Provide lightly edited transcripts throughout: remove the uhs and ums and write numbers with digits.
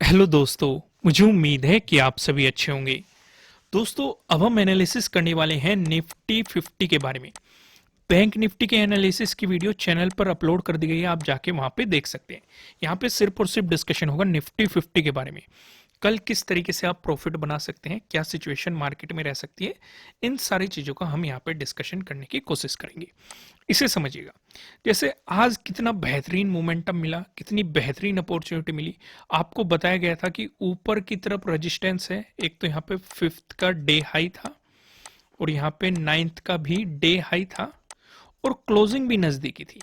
Hello दोस्तों, मुझे उम्मीद है कि आप सभी अच्छे होंगे। दोस्तों, अब हम एनालिसिस करने वाले हैं निफ्टी 50 के बारे में। बैंक निफ्टी के एनालिसिस की वीडियो चैनल पर अपलोड कर दी गई है, आप जाके वहां पे देख सकते हैं। यहाँ पे सिर्फ और सिर्फ डिस्कशन होगा निफ्टी 50 के बारे में। कल किस तरीके से आप प्रॉफिट बना सकते हैं, क्या सिचुएशन मार्केट में रह सकती है, इन सारी चीजों का हम यहाँ पे डिस्कशन करने की कोशिश करेंगे। इसे समझिएगा, जैसे आज कितना बेहतरीन मोमेंटम मिला, कितनी बेहतरीन अपॉर्चुनिटी मिली। आपको बताया गया था कि ऊपर की तरफ रेजिस्टेंस है, एक तो यहाँ पे फिफ्थ का डे हाई था और यहाँ पे नाइन्थ का भी डे हाई था और क्लोजिंग भी नजदीकी थी।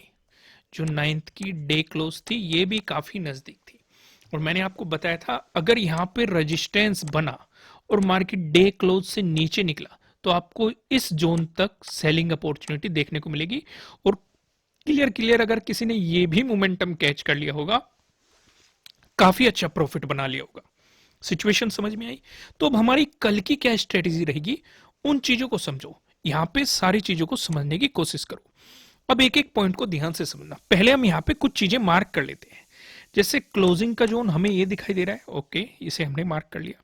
जो नाइन्थ की डे क्लोज थी ये भी काफी नजदीक थी और मैंने आपको बताया था अगर यहाँ पे रेजिस्टेंस बना और मार्केट डे क्लोज से नीचे निकला तो आपको इस जोन तक सेलिंग अपॉर्चुनिटी देखने को मिलेगी। और क्लियर क्लियर अगर किसी ने ये भी मोमेंटम कैच कर लिया होगा, काफी अच्छा प्रॉफिट बना लिया होगा। सिचुएशन समझ में आई? तो अब हमारी कल की क्या स्ट्रेटेजी रहेगी, उन चीजों को समझो। यहाँ पे सारी चीजों को समझने की कोशिश करो। अब एक एक पॉइंट को ध्यान से समझना। पहले हम यहाँ पे कुछ चीजें मार्क कर लेते हैं। जैसे क्लोजिंग का जोन हमें ये दिखाई दे रहा है, ओके, इसे हमने मार्क कर लिया।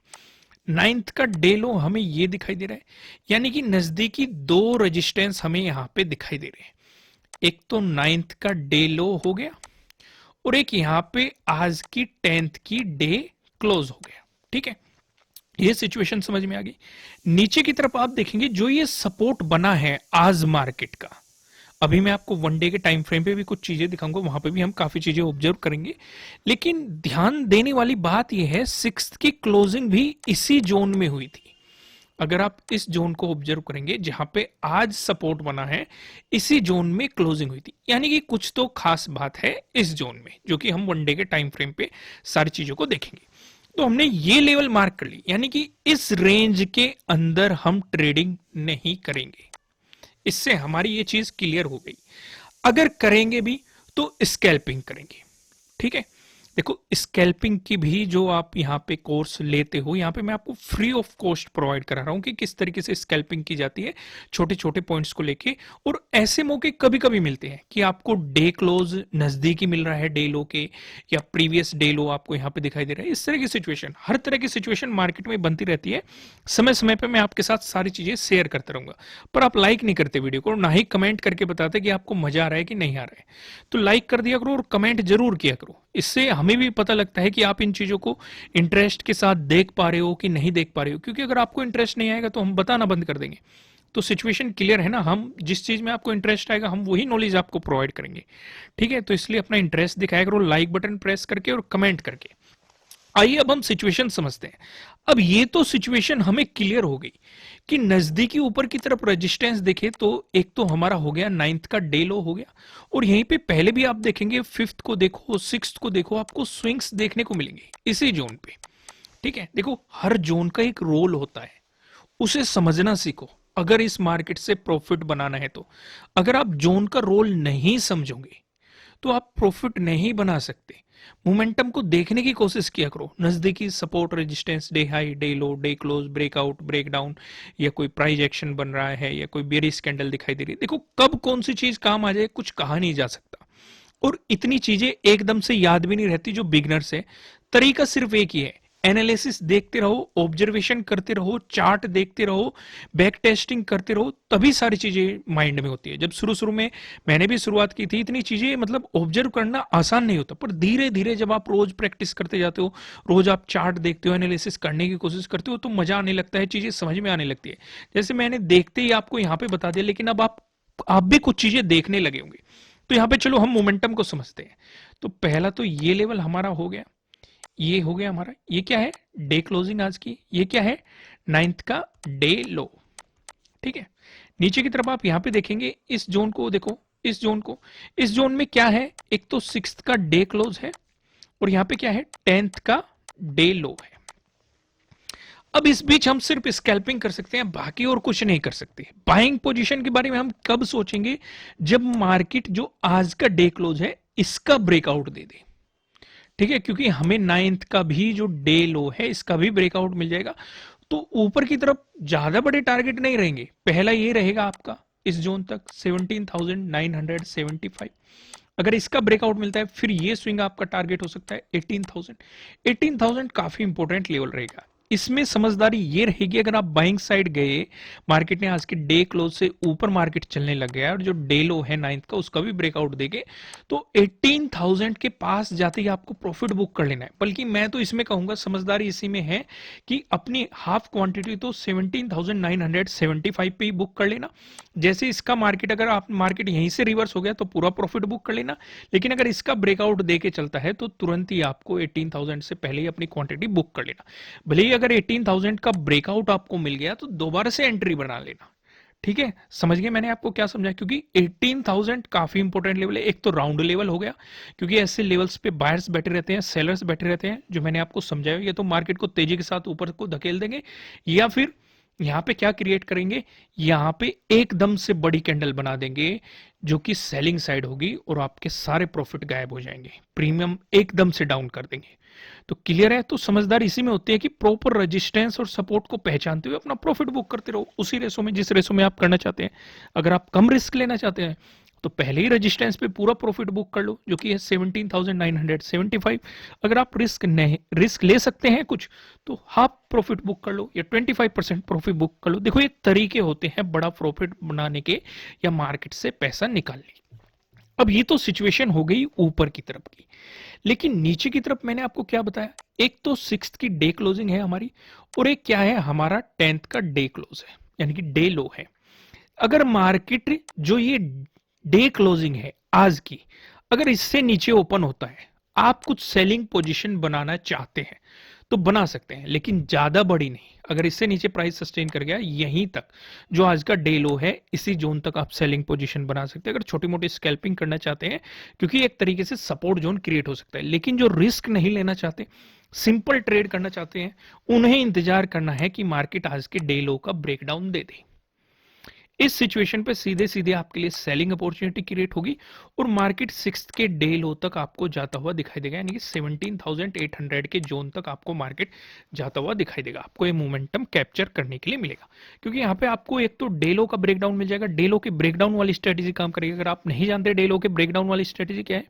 नाइन्थ का डे लो हमें ये दिखाई दे रहा है, यानी कि नजदीकी दो रेजिस्टेंस हमें यहाँ पे दिखाई दे रहे हैं। एक तो नाइन्थ का डे लो हो गया और एक यहाँ पे आज की 10th की डे क्लोज हो गया। ठीक है, ये सिचुएशन समझ में आ गई। नीचे की तरफ आप देखेंगे जो ये सपोर्ट बना है आज मार्केट का, अभी मैं आपको वन डे के टाइम फ्रेम पे भी कुछ चीजें दिखाऊंगा, वहां पे भी हम काफी चीजें ऑब्जर्व करेंगे। लेकिन ध्यान देने वाली बात यह है, सिक्स्थ की क्लोजिंग भी इसी जोन में हुई थी। अगर आप इस जोन को ऑब्जर्व करेंगे जहां पे आज सपोर्ट बना है, इसी जोन में क्लोजिंग हुई थी, यानी कि कुछ तो खास बात है इस जोन में, जो कि हम वन डे के टाइम फ्रेम पे सारी चीजों को देखेंगे। तो हमने ये लेवल मार्क कर ली, यानी कि इस रेंज के अंदर हम ट्रेडिंग नहीं करेंगे। इससे हमारी ये चीज क्लियर हो गई। अगर करेंगे भी तो स्कैल्पिंग करेंगे। ठीक है, देखो स्कैल्पिंग की भी जो आप यहाँ पे कोर्स लेते हो, यहाँ पे मैं आपको फ्री ऑफ कॉस्ट प्रोवाइड करा रहा हूँ कि किस तरीके से स्कैल्पिंग की जाती है छोटे छोटे पॉइंट्स को लेके। और ऐसे मौके कभी कभी मिलते हैं कि आपको डे क्लोज नजदीकी मिल रहा है डे लो के, या प्रीवियस डे लो आपको यहाँ पे दिखाई दे रहा है। इस तरह की सिचुएशन, हर तरह की सिचुएशन मार्केट में बनती रहती है। समय समय पर मैं आपके साथ सारी चीजें शेयर करता रहूंगा। पर आप लाइक नहीं करते वीडियो को, ना ही कमेंट करके बताते कि आपको मजा आ रहा है कि नहीं आ रहा है। तो लाइक कर दिया करो और कमेंट जरूर किया करो, इससे हमें भी पता लगता है कि आप इन चीजों को इंटरेस्ट के साथ देख पा रहे हो कि नहीं देख पा रहे हो। क्योंकि अगर आपको इंटरेस्ट नहीं आएगा तो हम बताना बंद कर देंगे। तो सिचुएशन क्लियर है ना, हम जिस चीज में आपको इंटरेस्ट आएगा हम वही नॉलेज आपको प्रोवाइड करेंगे। ठीक है, तो इसलिए अपना इंटरेस्ट दिखाया करो लाइक बटन प्रेस करके और कमेंट करके। आइए अब हम सिचुएशन समझते हैं। अब ये तो सिचुएशन हमें क्लियर हो गई कि नजदीकी ऊपर की तरफ रेजिस्टेंस देखे तो एक तो हमारा हो गया नाइन्थ का डे लो हो गया, और यहीं पे पहले भी आप देखेंगे फिफ्थ को देखो सिक्स्थ को देखो, आपको स्विंग्स देखने को मिलेंगे इसी जोन पे। ठीक है, देखो हर जोन का एक रोल होता है, उसे समझना सीखो अगर इस मार्केट से प्रॉफिट बनाना है तो। अगर आप जोन का रोल नहीं समझोगे तो आप प्रॉफिट नहीं बना सकते। मोमेंटम को देखने की कोशिश किया करो, नजदीकी support resistance, day high day low day close, breakout break down, या कोई प्राइस एक्शन बन रहा है या कोई बेरिश कैंडल दिखाई दे रही है। देखो कब कौन सी चीज काम आ जाए कुछ कहा नहीं जा सकता, और इतनी चीजें एकदम से याद भी नहीं रहती जो बिगनर्स है। तरीका सिर्फ एक ही है, एनालिसिस देखते रहो, ऑब्जर्वेशन करते रहो, चार्ट देखते रहो, बैक टेस्टिंग करते रहो, तभी सारी चीजें माइंड में होती है। जब शुरू शुरू में मैंने भी शुरुआत की थी, इतनी चीजें मतलब ऑब्जर्व करना आसान नहीं होता, पर धीरे धीरे जब आप रोज प्रैक्टिस करते जाते हो, रोज आप चार्ट देखते हो, एनालिसिस करने की कोशिश करते हो, तो मजा आने लगता है, चीजें समझ में आने लगती है। जैसे मैंने देखते ही आपको यहाँ पे बता दिया, लेकिन अब आप भी कुछ चीजें देखने लगे होंगे। तो यहाँ पे चलो हम मोमेंटम को समझते हैं। तो पहला तो ये लेवल हमारा हो गया, ये हो गया हमारा, ये क्या है डे क्लोजिंग आज की, ये क्या है नाइन्थ का डे लो। ठीक है, नीचे की तरफ आप यहां पे देखेंगे इस जोन को देखो, इस जोन को, इस जोन में क्या है, एक तो सिक्स्थ का डे क्लोज है और यहां पे क्या है 10th का डे लो है। अब इस बीच हम सिर्फ स्कैल्पिंग कर सकते हैं, बाकी और कुछ नहीं कर सकते। बाइंग पोजीशन के बारे में हम कब सोचेंगे, जब मार्केट जो आज का डे क्लोज है इसका ब्रेकआउट दे दे। ठीक है, क्योंकि हमें नाइन्थ का भी जो डे लो है इसका भी ब्रेकआउट मिल जाएगा। तो ऊपर की तरफ ज्यादा बड़े टारगेट नहीं रहेंगे, पहला ये रहेगा आपका इस जोन तक 17,975। अगर इसका ब्रेकआउट मिलता है फिर ये स्विंग आपका टारगेट हो सकता है 18,000। 18,000 काफी इंपॉर्टेंट लेवल रहेगा। इसमें समझदारी ये रहेगी, अगर आप बाइंग साइड गए, मार्केट ने आज के डे क्लोज से ऊपर मार्केट चलने लग गया और जो डे लो है 9th का उसका भी ब्रेकआउट देके, तो 18,000 के पास जाते ही आपको प्रॉफिट बुक कर लेना है। बल्कि मैं तो इसमें कहूंगा समझदारी इसी में है कि अपनी हाफ क्वांटिटी तो 17,975 पे ही बुक कर लेना। जैसे इसका मार्केट, अगर आप मार्केट यहीं से रिवर्स हो गया तो पूरा प्रॉफिट बुक कर लेना, लेकिन अगर इसका ब्रेकआउट देके चलता है तो तुरंत ही आपको 18,000 से पहले ही अपनी क्वांटिटी बुक कर लेना। भले ही अगर 18,000 का ब्रेकआउट आपको मिल गया तो दोबारा से एंट्री बना लेना। ठीक है, समझ गए मैंने आपको क्या समझा? क्योंकि 18,000 काफी इंपॉर्टेंट लेवल है। एक तो राउंड लेवल हो गया, क्योंकि ऐसे लेवल्स पे बायर्स बैठे रहते हैं, सेलर्स बैठे रहते हैं, जो मैंने आपको समझाया। ये तो मार्केट को तेजी के साथ ऊपर को धकेल देंगे, या फिर यहां पे क्या क्रिएट करेंगे, यहां पे एकदम से बड़ी कैंडल बना देंगे जो कि सेलिंग साइड होगी और आपके सारे प्रॉफिट गायब हो जाएंगे, प्रीमियम एकदम से डाउन कर देंगे। तो क्लियर है? तो समझदार इसी में होती है कि प्रॉपर रेजिस्टेंस और सपोर्ट को पहचानते हुए अपना प्रॉफिट बुक करते रहो उसी रेसो में जिस रेसो में आप करना चाहते हैं। अगर आप कम रिस्क लेना चाहते हैं तो पहले ही रेजिस्टेंस पे पूरा प्रॉफिट बुक कर लो, जो कि है 17,975। अगर आप रिस्क ले सकते हैं कुछ, तो हाफ प्रॉफिट बुक कर लो या 25% प्रॉफिट बुक कर लो। देखो ये तरीके होते हैं बड़ा प्रॉफिट बनाने के या मार्केट से पैसा निकालने के। अब ये तो सिचुएशन हो गई ऊपर की तरफ की, लेकिन नीचे की तरफ मैंने आपको क्या बताया? एक तो 6th की डे क्लोजिंग है हमारी, और एक क्या है, हमारा 10th का डे क्लोज है, यानी कि डे लो है। अगर मार्केट जो ये डे क्लोजिंग है आज की, अगर इससे नीचे ओपन होता है, आप कुछ सेलिंग पोजीशन बनाना चाहते हैं तो बना सकते हैं, लेकिन ज्यादा बड़ी नहीं। अगर इससे नीचे प्राइस सस्टेन कर गया यहीं तक, जो आज का डे लो है, इसी जोन तक आप सेलिंग पोजीशन बना सकते हैं अगर छोटी मोटी स्कैल्पिंग करना चाहते हैं, क्योंकि एक तरीके से सपोर्ट जोन क्रिएट हो सकता है। लेकिन जो रिस्क नहीं लेना चाहते, सिंपल ट्रेड करना चाहते हैं, उन्हें इंतजार करना है कि मार्केट आज के डे लो का ब्रेकडाउन दे दे। इस सिचुएशन पे सीधे सीधे आपके लिए सेलिंग अपॉर्चुनिटी क्रिएट होगी और मार्केट 6th के डे लो तक आपको जाता हुआ दिखाई देगा, यानी कि 17,800 के जोन तक आपको मार्केट जाता हुआ दिखाई देगा। आपको ये मोमेंटम कैप्चर करने के लिए मिलेगा, क्योंकि यहाँ पे आपको एक तो डे लो का ब्रेकडाउन मिल जाएगा। डे लो के ब्रेकडाउन वाली स्ट्रेटेजी काम करेगी। अगर आप नहीं जानते डे लो के ब्रेकडाउन वाली स्ट्रेटेजी क्या है,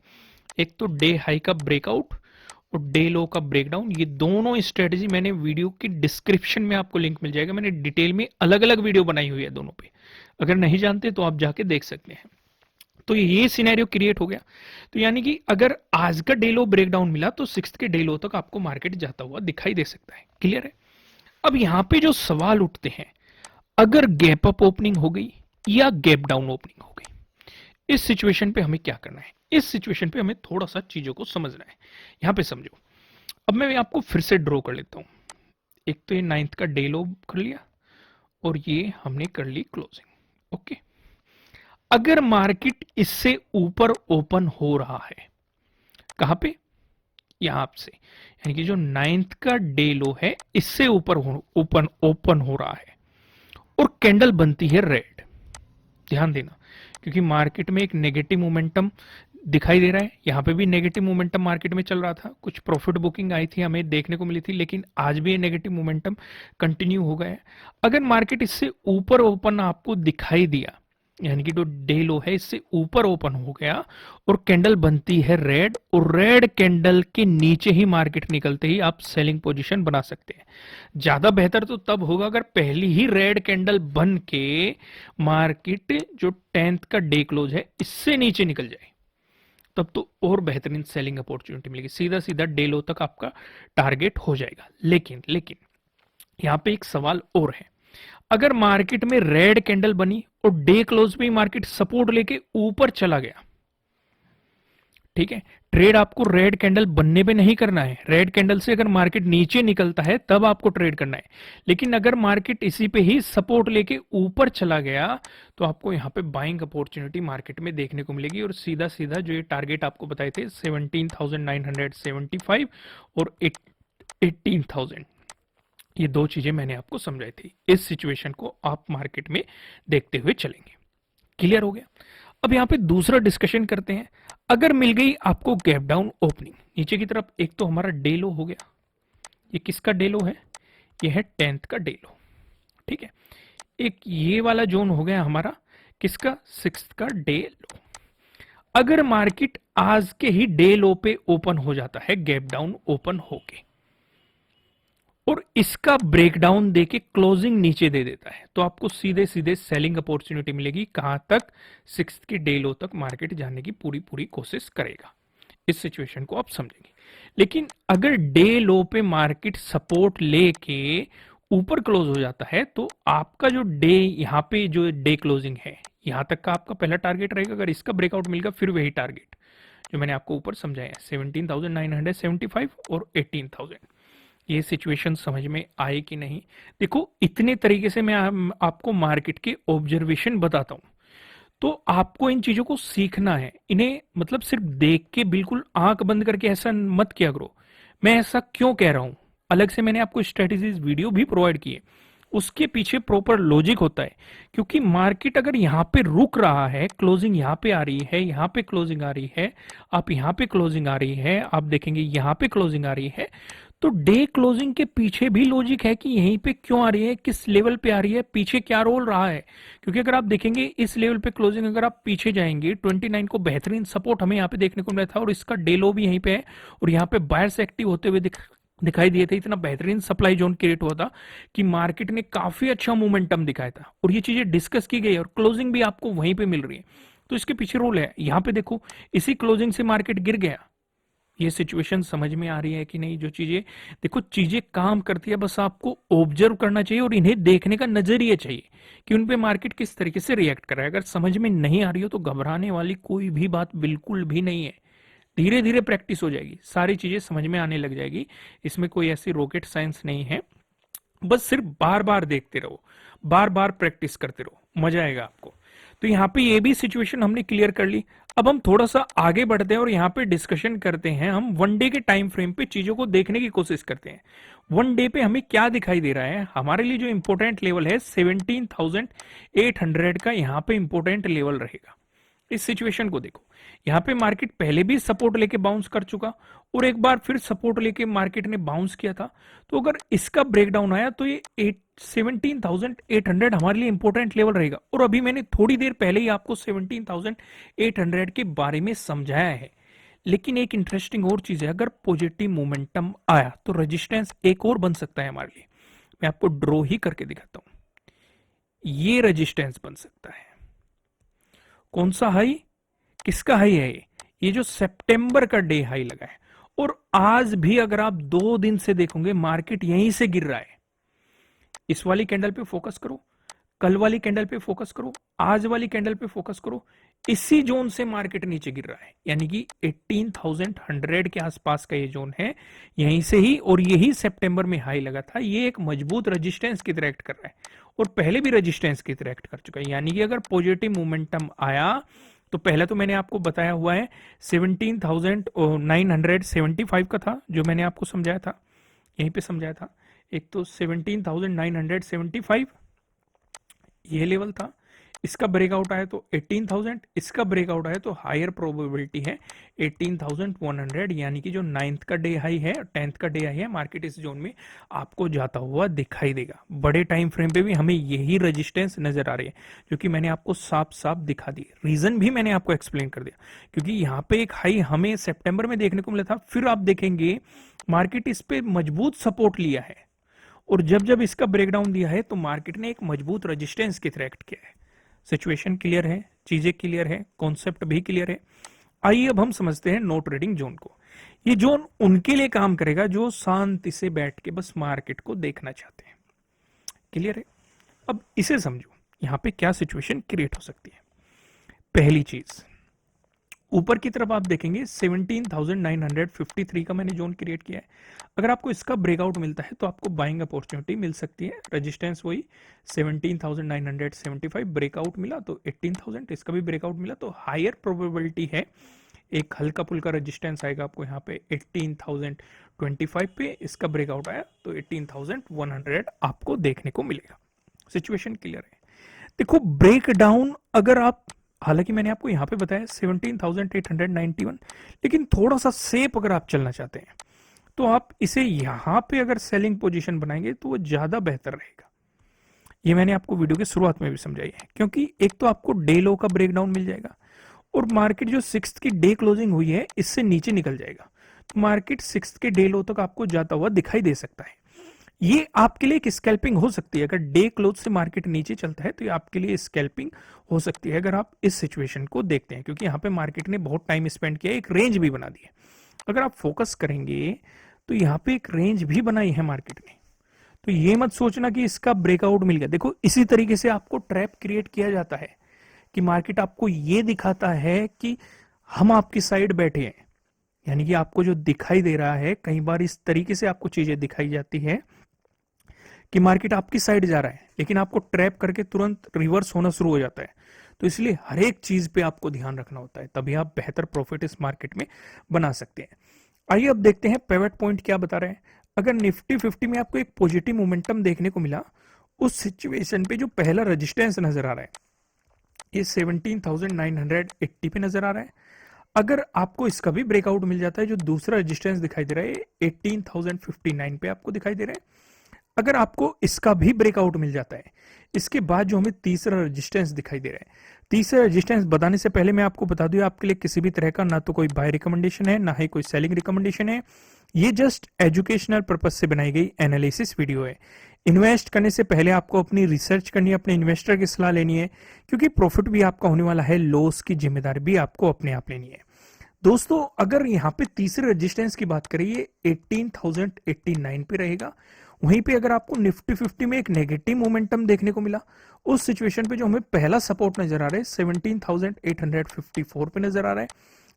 एक तो डे हाई का ब्रेकआउट और डे लो का ब्रेकडाउन, ये दोनों स्ट्रेटेजी मैंने वीडियो की डिस्क्रिप्शन में आपको लिंक मिल जाएगा। मैंने डिटेल में अलग अलग वीडियो बनाई हुई है दोनों पे, अगर नहीं जानते तो आप जाके देख सकते हैं। तो ये सिनेरियो क्रिएट हो गया। तो यानी कि अगर आज का डे लो ब्रेकडाउन मिला तो 6th के डे लो तक आपको मार्केट जाता हुआ दिखाई दे सकता है। क्लियर है? अब यहां पे जो सवाल उठते हैं, अगर गैप अप ओपनिंग हो गई या गैप डाउन ओपनिंग हो गई, इस सिचुएशन पे हमें क्या करना है? इस सिचुएशन पे हमें थोड़ा सा चीजों को समझना है। यहां पे समझो, अब मैं आपको फिर से ड्रॉ कर लेता हूं। एक तो ये 9th का डे लो कर लिया और ये हमने कर ली क्लोजिंग। ओके, अगर मार्केट इससे ऊपर ओपन हो रहा है, कहां पे? यहां से, यानी कि जो 9th का डे लो है इससे ऊपर ओपन हो रहा है और कैंडल बनती है रेड। ध्यान देना, क्योंकि मार्केट में एक नेगेटिव मोमेंटम दिखाई दे रहा है। यहां पे भी नेगेटिव मोमेंटम मार्केट में चल रहा था, कुछ प्रॉफिट बुकिंग आई थी हमें देखने को मिली थी, लेकिन आज भी ये नेगेटिव मोमेंटम कंटिन्यू हो गया है। अगर मार्केट इससे ऊपर ओपन आपको दिखाई दिया, यानी कि जो डे लो है इससे ऊपर ओपन हो गया और कैंडल बनती है रेड, और रेड कैंडल के नीचे ही मार्केट निकलते ही आप सेलिंग पोजीशन बना सकते हैं। ज्यादा बेहतर तो तब होगा अगर पहली ही रेड कैंडल बन के मार्केट जो 10th का डे क्लोज है इससे नीचे निकल जाए, तब तो और बेहतरीन सेलिंग अपॉर्चुनिटी मिलेगी। सीधा सीधा डे लो तक आपका टारगेट हो जाएगा। लेकिन यहां पे एक सवाल और है, अगर मार्केट में रेड कैंडल बनी और डे क्लोज में मार्केट सपोर्ट लेके ऊपर चला गया, ठीक है, ट्रेड आपको रेड कैंडल बनने पे नहीं करना है। रेड कैंडल से अगर मार्केट नीचे निकलता है तब आपको ट्रेड करना है। लेकिन अगर मार्केट इसी पे ही सपोर्ट लेके ऊपर चला गया तो आपको यहां पे बाइंग अपॉर्चुनिटी मार्केट में देखने को मिलेगी, और सीधा सीधा जो ये टारगेट आपको बताए थे 17,975 और 18,000, ये दो चीजें मैंने आपको समझाई थी। इस सिचुएशन को आप मार्केट में देखते हुए चलेंगे। क्लियर हो गया? अब यहां पे दूसरा डिस्कशन करते हैं। अगर मिल गई आपको गैप डाउन ओपनिंग नीचे की तरफ, एक तो हमारा डे लो हो गया, ये किसका डे लो है? ये है 10th का डे लो, ठीक है। एक ये वाला जोन हो गया हमारा किसका? 6th का डे लो। अगर मार्केट आज के ही डे लो पे ओपन हो जाता है, गैप डाउन ओपन होके, और इसका ब्रेकडाउन देके क्लोजिंग नीचे दे देता है, तो आपको सीधे सीधे सेलिंग अपॉर्चुनिटी मिलेगी। कहां तक? 6 की डे लो तक मार्केट जाने की पूरी पूरी कोशिश करेगा। इस सिचुएशन को आप समझेंगे। लेकिन अगर डे लो पे मार्केट सपोर्ट लेके ऊपर क्लोज हो जाता है, तो आपका जो डे यहां पे जो डे क्लोजिंग है, यहां तक का आपका पहला टारगेट रहेगा। अगर इसका ब्रेकआउट मिलेगा, फिर वही टारगेट जो मैंने आपको ऊपर समझाया, 17,975 और 18,000। ये सिचुएशन समझ में आए कि नहीं? देखो, इतने तरीके से मैं आपको मार्केट के ऑब्जर्वेशन बताता हूं, तो आपको इन चीजों को सीखना है। इन्हें मतलब सिर्फ देख के बिल्कुल आंख बंद करके ऐसा मत किया करो। मैं ऐसा क्यों कह रहा हूं, अलग से मैंने आपको स्ट्रेटेजीज वीडियो भी प्रोवाइड किए, उसके पीछे प्रॉपर लॉजिक होता है। क्योंकि मार्केट अगर यहां पे रुक रहा है, क्लोजिंग यहां पे आ रही है, यहां पे क्लोजिंग आ रही है, आप यहां पे क्लोजिंग आ रही है, आप देखेंगे यहां पे क्लोजिंग आ रही है, तो डे क्लोजिंग के पीछे भी लॉजिक है कि यहीं पे क्यों आ रही है, किस लेवल पे आ रही है, पीछे क्या रोल रहा है। क्योंकि अगर आप देखेंगे इस लेवल पे क्लोजिंग, अगर आप पीछे जाएंगे 29 को बेहतरीन सपोर्ट हमें यहाँ पे देखने को मिला था, और इसका डे लो भी यहीं पे है, और यहाँ पे बायर्स एक्टिव होते हुए दिखाई दिए थे। इतना बेहतरीन सप्लाई जोन क्रिएट हुआ था कि मार्केट ने काफी अच्छा मोमेंटम दिखाया था, और ये चीजें डिस्कस की गई और क्लोजिंग भी आपको वहीं पे मिल रही है। तो इसके पीछे रोल है। यहाँ पे देखो, इसी क्लोजिंग से मार्केट गिर गया। ये सिचुएशन समझ में आ रही है कि नहीं? जो चीजें, देखो, चीजें काम करती है, बस आपको ऑब्जर्व करना चाहिए और इन्हें देखने का नजरिया चाहिए कि उन पे मार्केट किस तरीके से रिएक्ट कर रहा है। अगर समझ में नहीं आ रही हो तो घबराने वाली कोई भी बात बिल्कुल भी नहीं है। धीरे धीरे प्रैक्टिस हो जाएगी, सारी चीजें समझ में आने लग जाएगी। इसमें कोई ऐसी रॉकेट साइंस नहीं है। बस सिर्फ बार बार देखते रहो, बार बार प्रैक्टिस करते रहो, मजा आएगा आपको। तो यहाँ पे ये भी सिचुएशन हमने क्लियर कर ली। अब हम थोड़ा सा आगे बढ़ते हैं और यहाँ पे डिस्कशन करते हैं। हम वन डे के टाइम फ्रेम पे चीजों को देखने की कोशिश करते हैं। वन डे पे हमें क्या दिखाई दे रहा है? हमारे लिए जो इंपॉर्टेंट लेवल है 17,800 का, यहाँ पे इंपॉर्टेंट लेवल रहेगा। इस सिचुएशन को देखो, यहां पे मार्केट पहले भी सपोर्ट लेके बाउंस कर चुका, और एक बार फिर सपोर्ट लेके मार्केट ने बाउंस किया था। तो अगर इसका ब्रेकडाउन आया तो ये 17,800 हमारे लिए इंपॉर्टेंट लेवल रहेगा। और अभी मैंने थोड़ी देर पहले ही आपको 17,800 के बारे में समझाया है। लेकिन एक इंटरेस्टिंग और चीज है, अगर पॉजिटिव मोमेंटम आया तो रेजिस्टेंस एक और बन सकता है हमारे लिए। मैं आपको ड्रॉ ही करके दिखाता हूं। ये रेजिस्टेंस बन सकता है। कौन सा हाई? किसका हाई है ये जो सितंबर का डे हाई लगा है। और आज भी अगर आप 2 दिन से देखोगे, मार्केट यहीं से गिर रहा है। इस वाली कैंडल पे फोकस करो, कल वाली कैंडल पे फोकस करो, आज वाली कैंडल पे फोकस करो, इसी जोन से मार्केट नीचे गिर रहा है। यानी कि 18,100 के आसपास का ये जोन है, यहीं से ही, और यही सितंबर में हाई लगा था। ये एक मजबूत रेजिस्टेंस की तरह एक्ट कर रहा है, और पहले भी रेजिस्टेंस की तरह एक्ट कर चुका है। यानी कि अगर पॉजिटिव मोमेंटम आया तो पहले तो मैंने आपको बताया हुआ है 17,975 का था, जो मैंने आपको समझाया था, यहीं पे समझाया था। एक तो 17,975 ये लेवल था, इसका ब्रेकआउट आया तो 18,000, इसका ब्रेकआउट आया तो हायर प्रोबेबिलिटी है 18,100। यानी कि जो 9th का डे हाई है, 10th का डे हाई है, मार्केट इस जोन में आपको जाता हुआ दिखाई देगा। बड़े टाइम फ्रेम पे भी हमें यही रेजिस्टेंस नजर आ रही है, जो कि मैंने आपको साफ साफ दिखा दी। रीजन भी मैंने आपको एक्सप्लेन कर दिया, क्योंकि यहाँ पे एक हाई हमें सितंबर में देखने को मिला था। फिर आप देखेंगे मार्केट इस पे मजबूत सपोर्ट लिया है, और जब जब इसका ब्रेकडाउन दिया है तो मार्केट ने एक मजबूत रेजिस्टेंस की तरह एक्ट किया है। सिचुएशन क्लियर है, चीजें क्लियर है, कॉन्सेप्ट भी क्लियर है। आइए अब हम समझते हैं नो ट्रेडिंग जोन को। ये जोन उनके लिए काम करेगा जो शांति से बैठ के बस मार्केट को देखना चाहते हैं। क्लियर है? अब इसे समझो, यहां पे क्या सिचुएशन क्रिएट हो सकती है। पहली चीज, ऊपर की तरफ आप देखेंगे 17,953 का मैंने जोन क्रिएट किया है। अगर आपको इसका ब्रेकआउट मिलता है तो आपको बाइंग अपॉर्चुनिटी मिल सकती है। रेजिस्टेंस वही 17,975, ब्रेकआउट मिला तो 18,000, इसका भी ब्रेकआउट मिला तो हायर प्रोबेबिलिटी है एक हल्का फुल्का रेजिस्टेंस आएगा आपको यहाँ पे 18,025 पे। इसका ब्रेकआउट आया तो 18,100 आपको देखने को मिलेगा। सिचुएशन क्लियर है? देखो, ब्रेकडाउन अगर आप, हालांकि मैंने आपको यहां पे बताया 17,891, लेकिन थोड़ा सा सेफ अगर आप चलना चाहते हैं तो आप इसे यहां पे अगर सेलिंग पोजीशन बनाएंगे तो वो ज्यादा बेहतर रहेगा। ये मैंने आपको वीडियो की शुरुआत में भी समझाई है, क्योंकि एक तो आपको डे लो का ब्रेकडाउन मिल जाएगा, और मार्केट जो 6th की डे क्लोजिंग हुई है इससे नीचे निकल जाएगा, तो मार्केट 6th के डे लो तक आपको जाता हुआ दिखाई दे सकता है। ये आपके लिए एक स्कैल्पिंग हो सकती है। अगर डे क्लोज से मार्केट नीचे चलता है तो ये आपके लिए स्कैल्पिंग हो सकती है अगर आप इस सिचुएशन को देखते हैं, क्योंकि यहाँ पे मार्केट ने बहुत टाइम स्पेंड किया, एक रेंज भी बना दी है। अगर आप फोकस करेंगे तो यहाँ पे एक रेंज भी बनाई है मार्केट ने, तो ये मत सोचना कि इसका ब्रेकआउट मिल गया। देखो इसी तरीके से आपको ट्रैप क्रिएट किया जाता है कि मार्केट आपको ये दिखाता है कि हम आपकी साइड बैठे हैं, यानी कि आपको जो दिखाई दे रहा है, कई बार इस तरीके से आपको चीजें दिखाई जाती है कि मार्केट आपकी साइड जा रहा है, लेकिन आपको ट्रैप करके तुरंत रिवर्स होना शुरू हो जाता है। तो इसलिए हर एक चीज पे आपको ध्यान रखना होता है, तभी आप बेहतर प्रॉफिट इस मार्केट में बना सकते हैं। आइए अब देखते हैं पिवट पॉइंट क्या बता रहे हैं। अगर निफ्टी 50 में आपको एक पॉजिटिव मोमेंटम देखने को मिला, उस सिचुएशन पे जो पहला रेजिस्टेंस नजर आ रहा है ये 17,980 पे नजर आ रहा है। अगर आपको इसका भी ब्रेकआउट मिल जाता है, जो दूसरा रेजिस्टेंस दिखाई दे रहा है 18,059 पे आपको दिखाई दे रहा है। अगर आपको इसका भी ब्रेकआउट मिल जाता है, इसके बाद जो हमें तीसरा रेजिस्टेंस दिखाई दे रहा है, तीसरा रेजिस्टेंस बताने से पहले मैं आपको बता दूं, आपके लिए किसी भी तरह का ना तो कोई बाय रिकमेंडेशन है, ना ही कोई सेलिंग रिकमेंडेशन है। ये जस्ट एजुकेशनल पर्पज से बनाई गई एनालिसिस वीडियो है। इन्वेस्ट करने से पहले आपको अपनी रिसर्च करनी है, अपने इन्वेस्टर की सलाह लेनी है, क्योंकि प्रॉफिट भी आपका होने वाला है, लॉस की जिम्मेदारी भी आपको अपने आप लेनी है। दोस्तों अगर यहाँ पे तीसरे रेजिस्टेंस की बात करिए 18,089 पे रहेगा। वहीं पे अगर आपको निफ्टी 50 में एक नेगेटिव मोमेंटम देखने को मिला, उस सिचुएशन पे जो हमें पहला सपोर्ट नजर आ रहा है 17,854 पे नजर आ रहा है।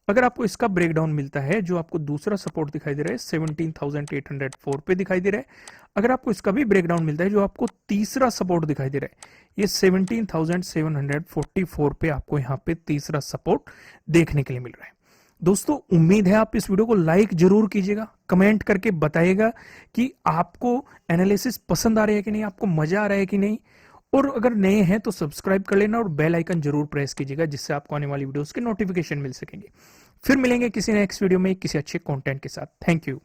अगर आपको इसका ब्रेकडाउन मिलता है, जो आपको दूसरा सपोर्ट दिखाई दे रहा है 17,804 पे दिखाई दे रहा है, अगर आपको इसका भी ब्रेकडाउन मिलता है, जो आपको तीसरा सपोर्ट दिखाई दे रहा है ये 17,744 पे आपको यहाँ पे तीसरा सपोर्ट देखने के लिए मिल रहा है। दोस्तों उम्मीद है आप इस वीडियो को लाइक जरूर कीजिएगा, कमेंट करके बताइएगा कि आपको एनालिसिस पसंद आ रही है कि नहीं, आपको मजा आ रहा है कि नहीं, और अगर नए हैं तो सब्सक्राइब कर लेना और बेल आइकन जरूर प्रेस कीजिएगा, जिससे आपको आने वाली वीडियोस के नोटिफिकेशन मिल सकेंगे। फिर मिलेंगे किसी नेक्स्ट वीडियो में किसी अच्छे कंटेंट के साथ। Thank you.